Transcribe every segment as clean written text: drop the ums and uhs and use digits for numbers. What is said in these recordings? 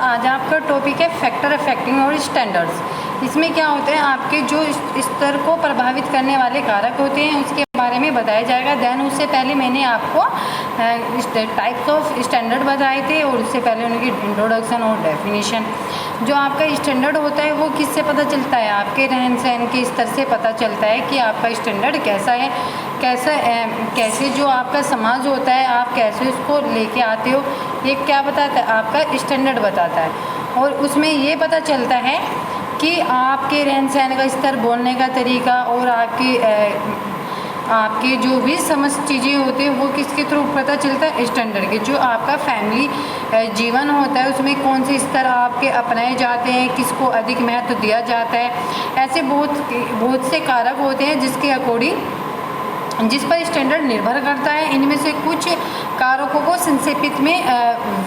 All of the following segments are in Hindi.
आज आपका टॉपिक है फैक्टर अफेक्टिंग और स्टैंडर्ड्स। इसमें क्या होते हैं, आपके जो स्तर को प्रभावित करने वाले कारक होते हैं उसके बारे में बताया जाएगा। देन उससे पहले मैंने आपको टाइप्स ऑफ स्टैंडर्ड बताए थे और उससे पहले उनकी इंट्रोडक्शन और डेफिनेशन। जो आपका स्टैंडर्ड होता है वो किससे पता चलता है, आपके रहन सहन के स्तर से पता चलता है कि आपका स्टैंडर्ड कैसा है, कैसे जो आपका समाज होता है आप कैसे उसको लेके आते हो, ये क्या बताता है, आपका स्टैंडर्ड बताता है। और उसमें ये पता चलता है कि आपके रहन सहन का स्तर, बोलने का तरीका और आपके जो भी समस्त चीज़ें होती हैं वो किसके थ्रू पता चलता है, स्टैंडर्ड के। जो आपका फैमिली जीवन होता है उसमें कौन से स्तर आपके अपनाए जाते हैं, किसको अधिक महत्व दिया जाता है, ऐसे बहुत से कारक होते हैं जिसके अकॉर्डिंग जिस पर स्टैंडर्ड निर्भर करता है। इनमें से कुछ कारकों को संक्षेपित में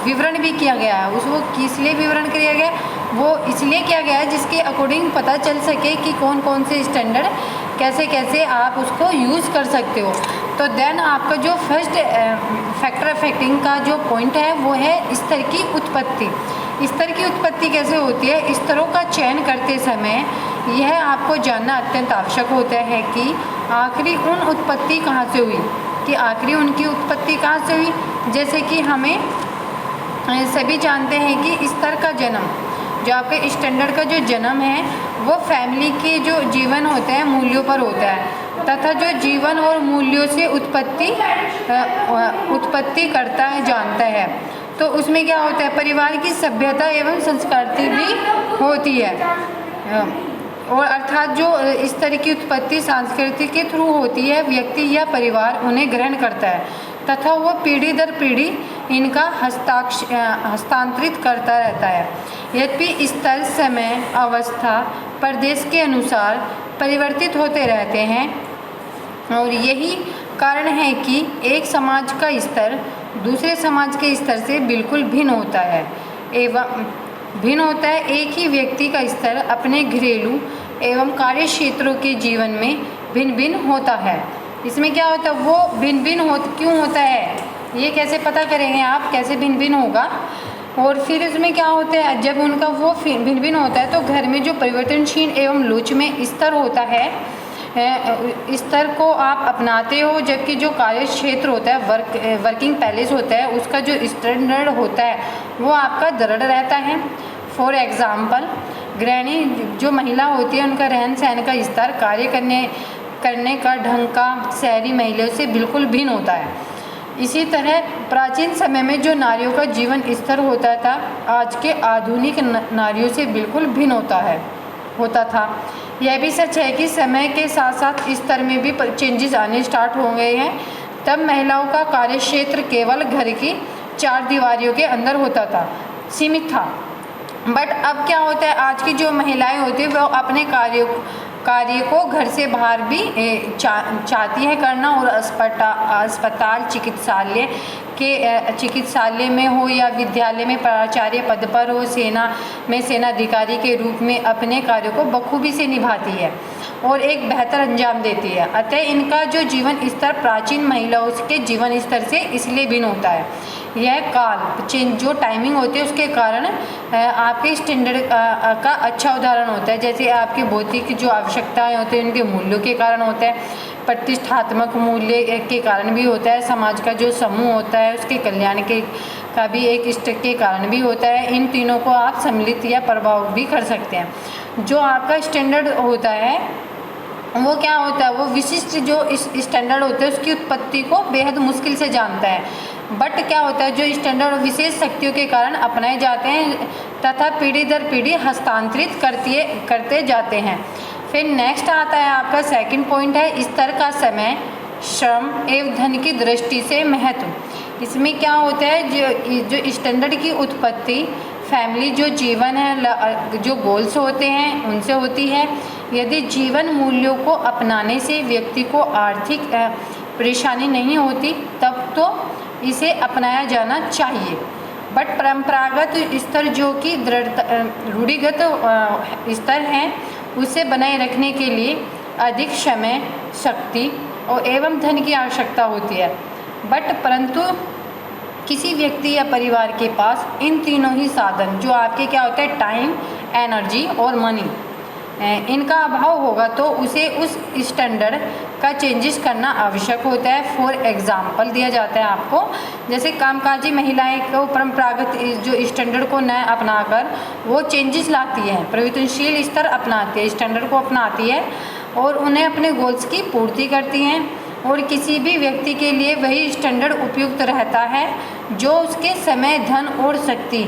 विवरण भी किया गया है। उसको किस लिए विवरण किया गया, वो इसलिए किया गया है जिसके अकॉर्डिंग पता चल सके कि कौन कौन से स्टैंडर्ड कैसे कैसे आप उसको यूज़ कर सकते हो। तो देन आपका जो फर्स्ट फैक्टर अफेक्टिंग का जो पॉइंट है वो है स्तर की उत्पत्ति। स्तर की उत्पत्ति कैसे होती है, स्तरों का चयन करते समय यह आपको जानना अत्यंत आवश्यक होता है कि आखिरी उन उत्पत्ति कहाँ से हुई, कि आखिरी उनकी उत्पत्ति कहाँ से हुई। जैसे कि हमें सभी जानते हैं कि स्तर का जन्म, जो आपके स्टैंडर्ड का जो जन्म है वो फैमिली के जो जीवन होते हैं मूल्यों पर होता है, तथा जो जीवन और मूल्यों से उत्पत्ति करता है जानता है। तो उसमें क्या होता है, परिवार की सभ्यता एवं संस्कृति भी होती है। और अर्थात जो इस तरह की उत्पत्ति संस्कृति के थ्रू होती है, व्यक्ति या परिवार उन्हें ग्रहण करता है तथा वह पीढ़ी दर पीढ़ी इनका हस्तांतरित करता रहता है। यद्यपि स्तर, समय, अवस्था, प्रदेश के अनुसार परिवर्तित होते रहते हैं और यही कारण है कि एक समाज का स्तर दूसरे समाज के स्तर से बिल्कुल भिन्न होता है एक ही व्यक्ति का स्तर अपने घरेलू एवं कार्य क्षेत्रों के जीवन में भिन्न भिन्न होता है। इसमें क्या होता है, वो भिन्न भिन्न क्यों होता है, ये कैसे पता करेंगे आप, कैसे भिन्न भिन्न होगा। और फिर इसमें क्या होता है, जब उनका वो भिन्न भिन्न होता है तो घर में जो परिवर्तनशील एवं लोच में स्तर होता है, स्तर को आप अपनाते हो, जबकि जो कार्य क्षेत्र होता है, वर्किंग पैलेस होता है, उसका जो स्टैंडर्ड होता है वो आपका दृढ़ रहता है। फॉर एग्ज़ाम्पल, गृहिणी जो महिला होती है उनका रहन सहन का स्तर, कार्य करने का ढंग का शहरी महिलाओं से बिल्कुल भिन्न होता है। इसी तरह प्राचीन समय में जो नारियों का जीवन स्तर होता था आज के आधुनिक नारियों से बिल्कुल भिन्न होता था। यह भी सच है कि समय के साथ साथ स्तर में भी चेंजेस आने स्टार्ट हो गए हैं। तब महिलाओं का कार्यक्षेत्र केवल घर की चार दीवारियों के अंदर होता था, सीमित था। बट अब क्या होता है, आज की जो महिलाएं होती है वो अपने कार्य को घर से बाहर भी चाहती है करना, और अस्पताल चिकित्सालय में हो या विद्यालय में प्राचार्य पद पर हो, सेना में सेनाधिकारी के रूप में अपने कार्यों को बखूबी से निभाती है और एक बेहतर अंजाम देती है। अतः इनका जो जीवन स्तर प्राचीन महिलाओं के जीवन स्तर से इसलिए भिन्न होता है। यह काल चेंज जो टाइमिंग होती है उसके कारण आपके स्टैंडर्ड का अच्छा उदाहरण होता है। जैसे आपकी भौतिक जो आवश्यकताएं होती हैं उनके मूल्यों के कारण होता है, प्रतिष्ठात्मक मूल्य के कारण भी होता है, समाज का जो समूह होता है उसके कल्याण का भी एक स्तर के कारण भी होता है। इन तीनों को आप सम्मिलित या प्रभाव भी कर सकते हैं। जो आपका स्टैंडर्ड होता है वो क्या होता है, वो विशिष्ट जो स्टैंडर्ड होता है उसकी उत्पत्ति को बेहद मुश्किल से जानता है। बट क्या होता है, जो स्टैंडर्ड विशेष शक्तियों के कारण अपनाए जाते हैं तथा पीढ़ी दर पीढ़ी हस्तांतरित करते जाते हैं। फिर नेक्स्ट आता है आपका सेकंड पॉइंट है स्तर का समय, श्रम एवं धन की दृष्टि से महत्व। इसमें क्या होता है, जो स्टैंडर्ड की उत्पत्ति फैमिली जो जीवन है, जो गोल्स होते हैं उनसे होती है। यदि जीवन मूल्यों को अपनाने से व्यक्ति को आर्थिक परेशानी नहीं होती तब तो इसे अपनाया जाना चाहिए। बट परंपरागत स्तर जो कि रूढ़िगत स्तर हैं उसे बनाए रखने के लिए अधिक समय, शक्ति और एवं धन की आवश्यकता होती है। परंतु किसी व्यक्ति या परिवार के पास इन तीनों ही साधन जो आपके क्या होते हैं, टाइम, एनर्जी और मनी, इनका अभाव होगा तो उसे उस स्टैंडर्ड का चेंजेस करना आवश्यक होता है। फॉर एग्जांपल दिया जाता है आपको, जैसे कामकाजी महिलाएं को परंपरागत जो स्टैंडर्ड को न अपनाकर वो चेंजेस लाती हैं, परिवर्तनशील स्तर अपनाती है, स्टैंडर्ड को अपनाती है और उन्हें अपने गोल्स की पूर्ति करती हैं। और किसी भी व्यक्ति के लिए वही स्टैंडर्ड उपयुक्त रहता है जो उसके समय, धन और शक्ति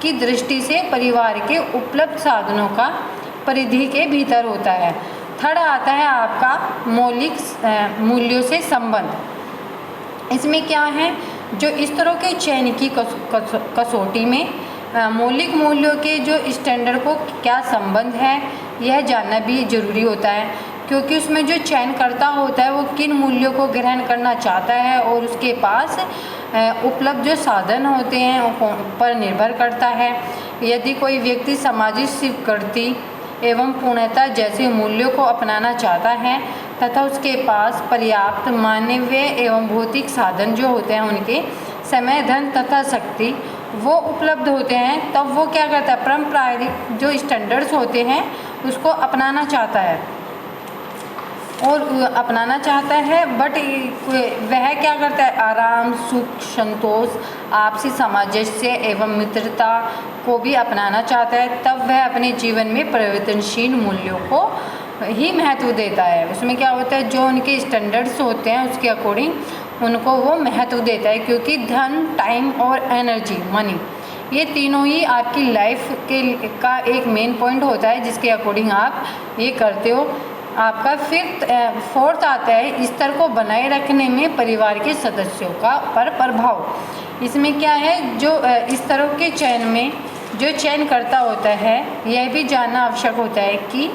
की दृष्टि से परिवार के उपलब्ध साधनों का परिधि के भीतर होता है। थर्ड आता है आपका मौलिक मूल्यों से संबंध। इसमें क्या है, जो इस तरह के चयन की कसौटी में मौलिक मूल्यों के जो स्टैंडर्ड को क्या संबंध है यह जानना भी जरूरी होता है, क्योंकि उसमें जो चयन करता होता है वो किन मूल्यों को ग्रहण करना चाहता है और उसके पास उपलब्ध जो साधन होते हैं पर निर्भर करता है। यदि कोई व्यक्ति सामाजिक स्वीकृति एवं पूर्णता जैसे मूल्यों को अपनाना चाहता है तथा उसके पास पर्याप्त मानवीय एवं भौतिक साधन जो होते हैं, उनके समय, धन तथा शक्ति वो उपलब्ध होते हैं, तब वो क्या करता है, पारंपरिक जो स्टैंडर्ड्स होते हैं उसको अपनाना चाहता है और अपनाना चाहता है। बट वह क्या करता है, आराम, सुख, संतोष, आपसी सामंजस्य एवं मित्रता को भी अपनाना चाहता है। तब वह अपने जीवन में परिवर्तनशील मूल्यों को ही महत्व देता है। उसमें क्या होता है, जो उनके स्टैंडर्ड्स होते हैं उसके अकॉर्डिंग उनको वो महत्व देता है, क्योंकि धन, टाइम और एनर्जी, मनी, ये तीनों ही आपकी लाइफ का एक मेन पॉइंट होता है जिसके अकॉर्डिंग आप ये करते हो। आपका फोर्थ आता है स्तर को बनाए रखने में परिवार के सदस्यों का पर प्रभाव। इसमें क्या है, जो स्तरों के चयन में जो चयन करता होता है यह भी जानना आवश्यक होता है कि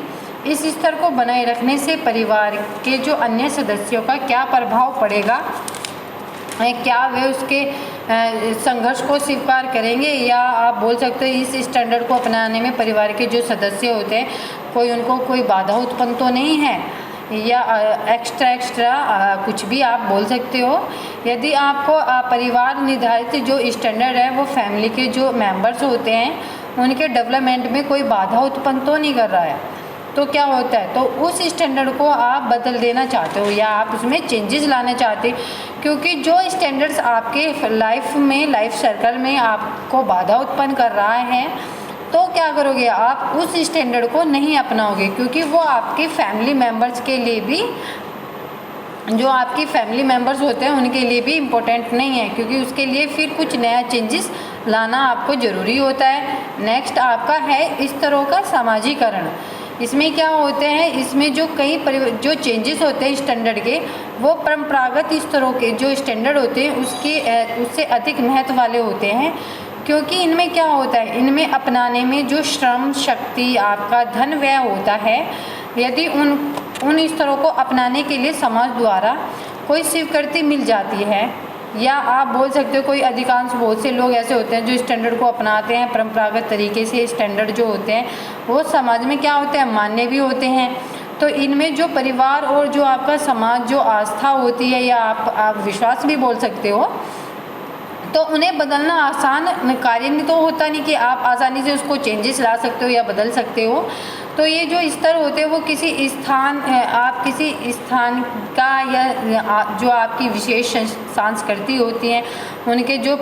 इस स्तर को बनाए रखने से परिवार के जो अन्य सदस्यों का क्या प्रभाव पड़ेगा, क्या वे उसके संघर्ष को स्वीकार करेंगे, या आप बोल सकते हैं इस स्टैंडर्ड को अपनाने में परिवार के जो सदस्य होते हैं उनको कोई बाधा उत्पन्न तो नहीं है, या एक्स्ट्रा कुछ भी आप बोल सकते हो। यदि आपको परिवार निर्धारित जो स्टैंडर्ड है वो फैमिली के जो मेंबर्स होते हैं उनके डेवलपमेंट में कोई बाधा उत्पन्न तो नहीं कर रहा है, तो क्या होता है, तो उस स्टैंडर्ड को आप बदल देना चाहते हो या आप उसमें चेंजेस लाना चाहते हो, क्योंकि जो स्टैंडर्ड्स आपके लाइफ सर्कल में आपको बाधा उत्पन्न कर रहा है, तो क्या करोगे, आप उस स्टैंडर्ड को नहीं अपनाओगे, क्योंकि वो आपके फैमिली मेम्बर्स के लिए भी, जो आपकी फैमिली मेम्बर्स होते हैं उनके लिए भी इम्पोर्टेंट नहीं है, क्योंकि उसके लिए फिर कुछ नया चेंजेस लाना आपको ज़रूरी होता है। नेक्स्ट आपका है इस तरह का सामाजिकरण। इसमें क्या होते हैं, इसमें जो जो चेंजेस होते हैं स्टैंडर्ड के, वो परंपरागत स्तरों के जो स्टैंडर्ड होते हैं उससे अधिक महत्व वाले होते हैं, क्योंकि इनमें क्या होता है, इनमें अपनाने में जो श्रम, शक्ति, आपका धन व्यय होता है, यदि उन स्तरों को अपनाने के लिए समाज द्वारा कोई स्वीकृति मिल जाती है, या आप बोल सकते हो कोई अधिकांश बहुत से लोग ऐसे होते हैं जो स्टैंडर्ड को अपनाते हैं परंपरागत तरीके से, स्टैंडर्ड जो होते हैं वो समाज में क्या होते हैं, मान्य भी होते हैं। तो इनमें जो परिवार और जो आपका समाज जो आस्था होती है, या आप विश्वास भी बोल सकते हो, तो उन्हें बदलना आसान कार्य नहीं तो होता नहीं कि आप आसानी से उसको चेंजेस ला सकते हो या बदल सकते हो। तो ये जो स्तर होते हैं वो किसी स्थान का या जो आपकी विशेष संस्कृति होती है उनके जो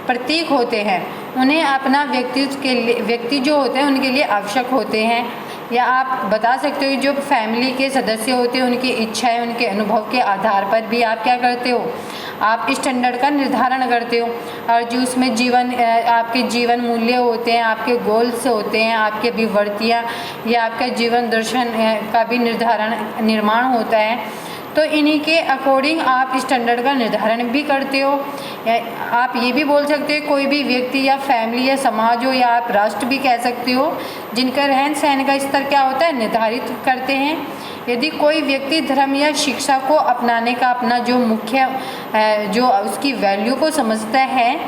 प्रतीक होते हैं उन्हें अपना व्यक्ति जो होते हैं उनके लिए आवश्यक होते हैं। या आप बता सकते हो जो फैमिली के सदस्य होते हैं उनकी इच्छाएं, उनके अनुभव के आधार पर भी आप क्या करते हो, आप स्टैंडर्ड का निर्धारण करते हो। और जो उसमें आपके जीवन मूल्य होते हैं, आपके गोल्स होते हैं, आपके विवर्तियाँ या आपका जीवन दर्शन का भी निर्माण होता है। तो इन्हीं के अकॉर्डिंग आप स्टैंडर्ड का निर्धारण भी करते हो। आप ये भी बोल सकते हो कोई भी व्यक्ति या फैमिली या समाज हो, या आप राष्ट्र भी कह सकते हो, जिनका रहन सहन का स्तर क्या होता है, निर्धारित करते हैं। यदि कोई व्यक्ति धर्म या शिक्षा को अपनाने का अपना जो मुख्य जो उसकी वैल्यू को समझता है,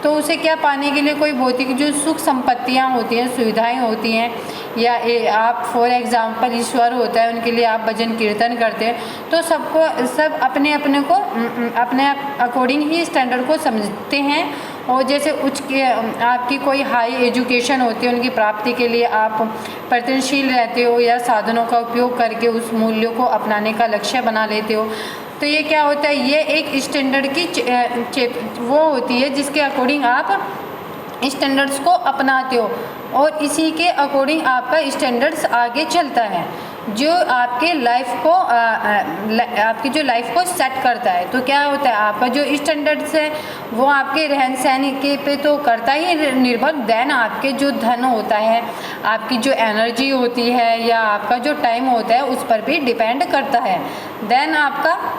तो उसे क्या पाने के लिए कोई भौतिक जो सुख संपत्तियाँ होती हैं, सुविधाएं होती हैं, या आप फॉर एग्ज़ाम्पल ईश्वर होता है उनके लिए आप भजन कीर्तन करते हैं, तो सब अपने अपने को अपने अकॉर्डिंग ही स्टैंडर्ड को समझते हैं। और जैसे आपकी कोई हाई एजुकेशन होती है, उनकी प्राप्ति के लिए आप प्रयत्नशील रहते हो या साधनों का उपयोग करके उस मूल्यों को अपनाने का लक्ष्य बना लेते हो। तो ये क्या होता है, ये एक स्टैंडर्ड की वो होती है जिसके अकॉर्डिंग आप स्टैंडर्ड्स को अपनाते हो, और इसी के अकॉर्डिंग आपका स्टैंडर्ड्स आगे चलता है, जो आपके आपकी जो लाइफ को सेट करता है। तो क्या होता है, आपका जो स्टैंडर्ड्स है वो आपके रहन सहन के पे तो करता ही निर्भर, देन आपके जो धन होता है, आपकी जो एनर्जी होती है, या आपका जो टाइम होता है उस पर भी डिपेंड करता है। देन आपका